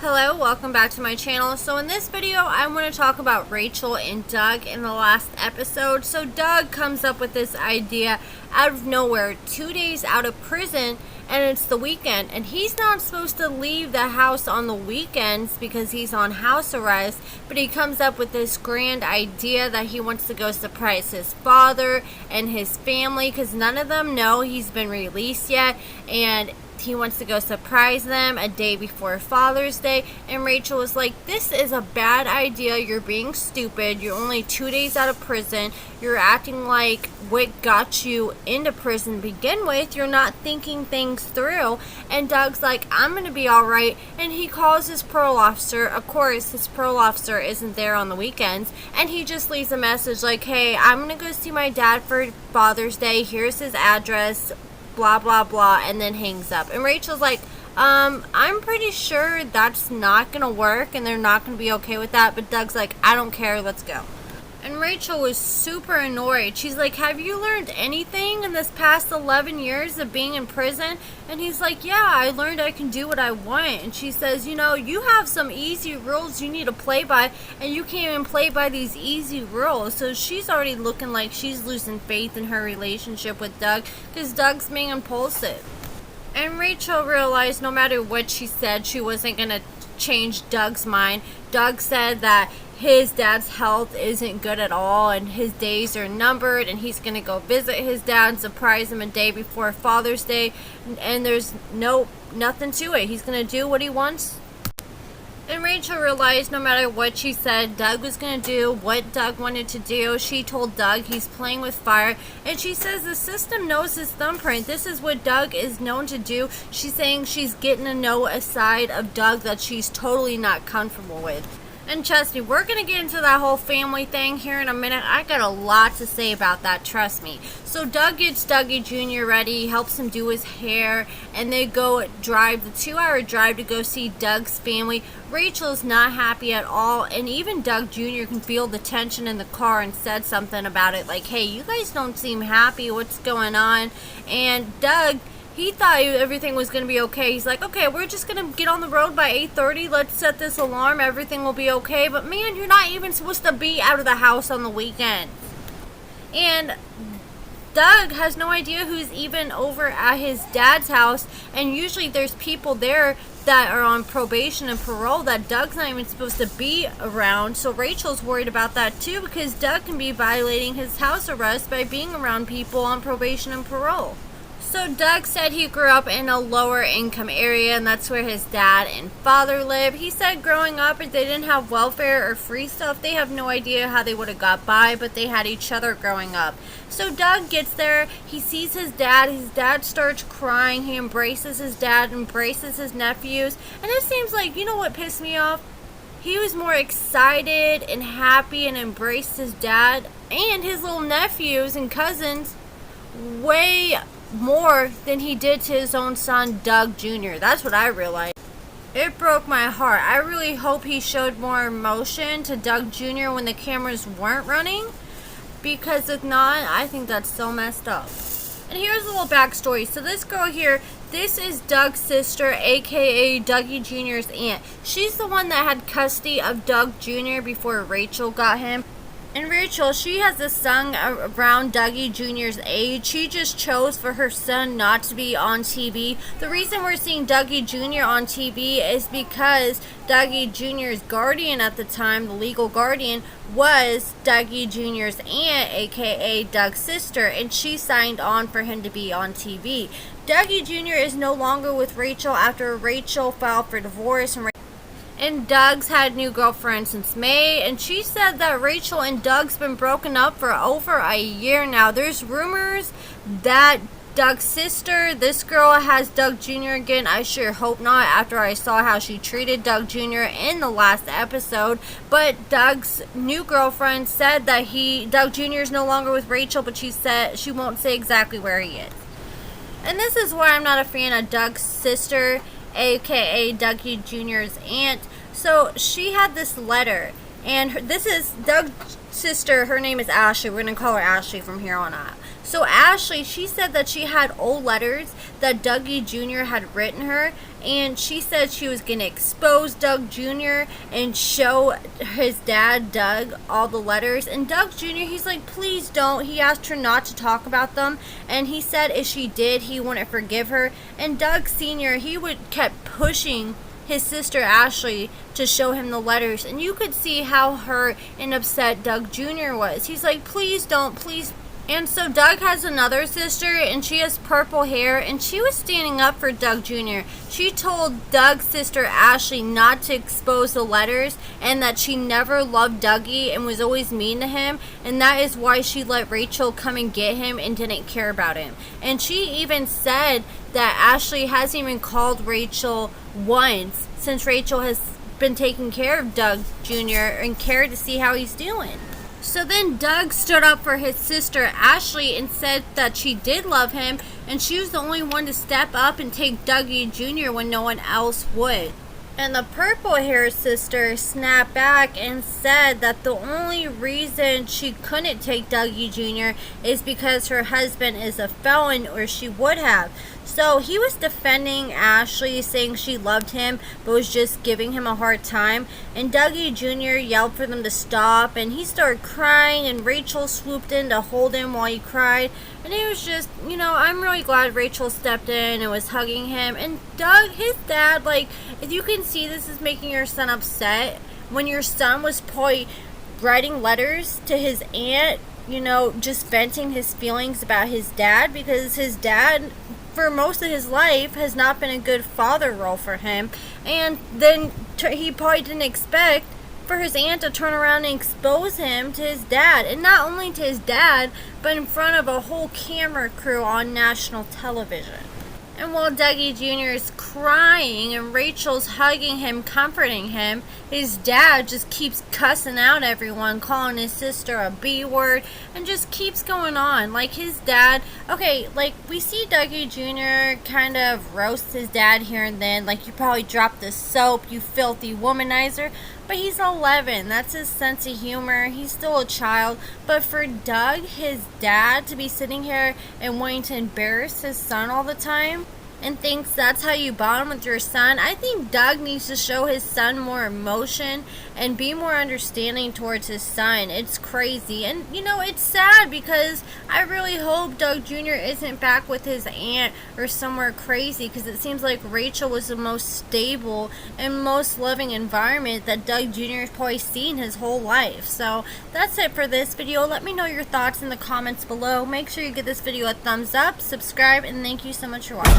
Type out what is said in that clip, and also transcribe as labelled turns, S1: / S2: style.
S1: Hello, welcome back to my channel. So in this video, I want to talk about Rachel and Doug in the last episode. So Doug comes up with this idea out of nowhere, 2 days out of prison, and it's the weekend. And he's not supposed to leave the house on the weekends because he's on house arrest, but he comes up with this grand idea that he wants to go surprise his father and his family because none of them know he's been released yet, and he wants to go surprise them a day before Father's Day. And Rachel was like, this is a bad idea. You're being stupid. You're only 2 days out of prison. You're acting like what got you into prison to begin with. You're not thinking things through. And Doug's like, I'm going to be all right. And he calls his parole officer. Of course, his parole officer isn't there on the weekends. And he just leaves a message like, hey, I'm going to go see my dad for Father's Day. Here's his address. Blah blah blah, and then hangs up. And Rachel's like, I'm pretty sure that's not gonna work and they're not gonna be okay with that. But Doug's like, I don't care, let's go. And Rachel was super annoyed. She's like, have you learned anything in this past 11 years of being in prison? And he's like, yeah, I learned I can do what I want. And she says, you know, you have some easy rules you need to play by, and you can't even play by these easy rules. So she's already looking like she's losing faith in her relationship with Doug because Doug's being impulsive. And Rachel realized no matter what she said, she wasn't going to change Doug's mind. Doug said that his dad's health isn't good at all and his days are numbered, and he's gonna go visit his dad and surprise him a day before Father's Day, and there's nothing to it. He's gonna do what he wants. And Rachel realized no matter what she said, Doug was going to do what Doug wanted to do. She told Doug he's playing with fire. And she says the system knows his thumbprint. This is what Doug is known to do. She's saying she's getting to know a side of Doug that she's totally not comfortable with. And trust me, we're going to get into that whole family thing here in a minute. I got a lot to say about that, trust me. So Doug gets Dougie Jr. ready, helps him do his hair, and they go drive the 2-hour drive to go see Doug's family. Rachel's not happy at all, and even Doug Jr. can feel the tension in the car and said something about it like, hey, you guys don't seem happy, what's going on? And Doug, he thought everything was going to be okay. He's like, okay, we're just going to get on the road by 8:30. Let's set this alarm. Everything will be okay. But man, you're not even supposed to be out of the house on the weekend. And Doug has no idea who's even over at his dad's house. And usually there's people there that are on probation and parole that Doug's not even supposed to be around. So Rachel's worried about that too, because Doug can be violating his house arrest by being around people on probation and parole. So Doug said he grew up in a lower income area, and that's where his dad and father live. He said growing up, if they didn't have welfare or free stuff, they have no idea how they would have got by, but they had each other growing up. So Doug gets there, he sees his dad starts crying, he embraces his dad, embraces his nephews, and it seems like, you know what pissed me off? He was more excited and happy and embraced his dad and his little nephews and cousins way more than he did to his own son, Doug Jr. That's what I realized. It broke my heart. I really hope he showed more emotion to Doug Jr. when the cameras weren't running, because if not, I think that's so messed up. And here's a little backstory. So this girl here, this is Doug's sister, aka Dougie Jr.'s aunt. She's the one that had custody of Doug Jr. before Rachel got him. And Rachel, she has a son around Dougie Jr.'s age. She just chose for her son not to be on TV. The reason we're seeing Dougie Jr. on TV is because Dougie Jr.'s guardian at the time, the legal guardian, was Dougie Jr.'s aunt, aka Doug's sister, and she signed on for him to be on TV. Dougie Jr. is no longer with Rachel after Rachel filed for divorce, and Doug's had a new girlfriend since May, and she said that Rachel and Doug's been broken up for over a year now. There's rumors that Doug's sister, this girl, has Doug Jr. again. I sure hope not after I saw how she treated Doug Jr. in the last episode. But Doug's new girlfriend said that Doug Jr. is no longer with Rachel, but she said she won't say exactly where he is. And this is why I'm not a fan of Doug's sister, aka Dougie Jr.'s aunt. So she had this letter, and this is Doug's sister. Her name is Ashley. We're going to call her Ashley from here on out. So Ashley, she said that she had old letters that Dougie Jr. had written her, and she said she was going to expose Doug Jr. and show his dad, Doug, all the letters. And Doug Jr., he's like, please don't. He asked her not to talk about them, and he said if she did, he wouldn't forgive her. And Doug Sr., he kept pushing his sister Ashley to show him the letters, and you could see how hurt and upset Doug Jr. was. He's like, please don't, please. And so Doug has another sister, and she has purple hair, and she was standing up for Doug Jr. She told Doug's sister Ashley not to expose the letters, and that she never loved Dougie and was always mean to him, and that is why she let Rachel come and get him and didn't care about him. And she even said that Ashley hasn't even called Rachel once since Rachel has been taking care of Doug Jr. and cared to see how he's doing. So then Doug stood up for his sister Ashley and said that she did love him, and she was the only one to step up and take Dougie Jr. when no one else would. And the purple hair sister snapped back and said that the only reason she couldn't take Dougie Jr. is because her husband is a felon, or she would have. So he was defending Ashley, saying she loved him but was just giving him a hard time. And Dougie Jr. yelled for them to stop, and he started crying, and Rachel swooped in to hold him while he cried. And it was just, I'm really glad Rachel stepped in and was hugging him. And Doug, his dad, like, if you can see this is making your son upset, when your son was probably writing letters to his aunt, just venting his feelings about his dad, because his dad, for most of his life, has not been a good father role for him. And then he probably didn't expect for his aunt to turn around and expose him to his dad. And not only to his dad, but in front of a whole camera crew on national television. And while Dougie Jr. is crying and Rachel's hugging him, comforting him, his dad just keeps cussing out everyone, calling his sister a B word, and just keeps going on. Like, his dad, okay, like, we see Dougie Jr. kind of roast his dad here and then, like, you probably dropped the soap, you filthy womanizer. But he's 11. That's his sense of humor. He's still a child. But for Doug, his dad, to be sitting here and wanting to embarrass his son all the time and thinks that's how you bond with your son, I think Doug needs to show his son more emotion and be more understanding towards his son. It's crazy. And, it's sad, because I really hope Doug Jr. isn't back with his aunt or somewhere crazy, because it seems like Rachel was the most stable and most loving environment that Doug Jr. has probably seen his whole life. So that's it for this video. Let me know your thoughts in the comments below. Make sure you give this video a thumbs up, subscribe, and thank you so much for watching.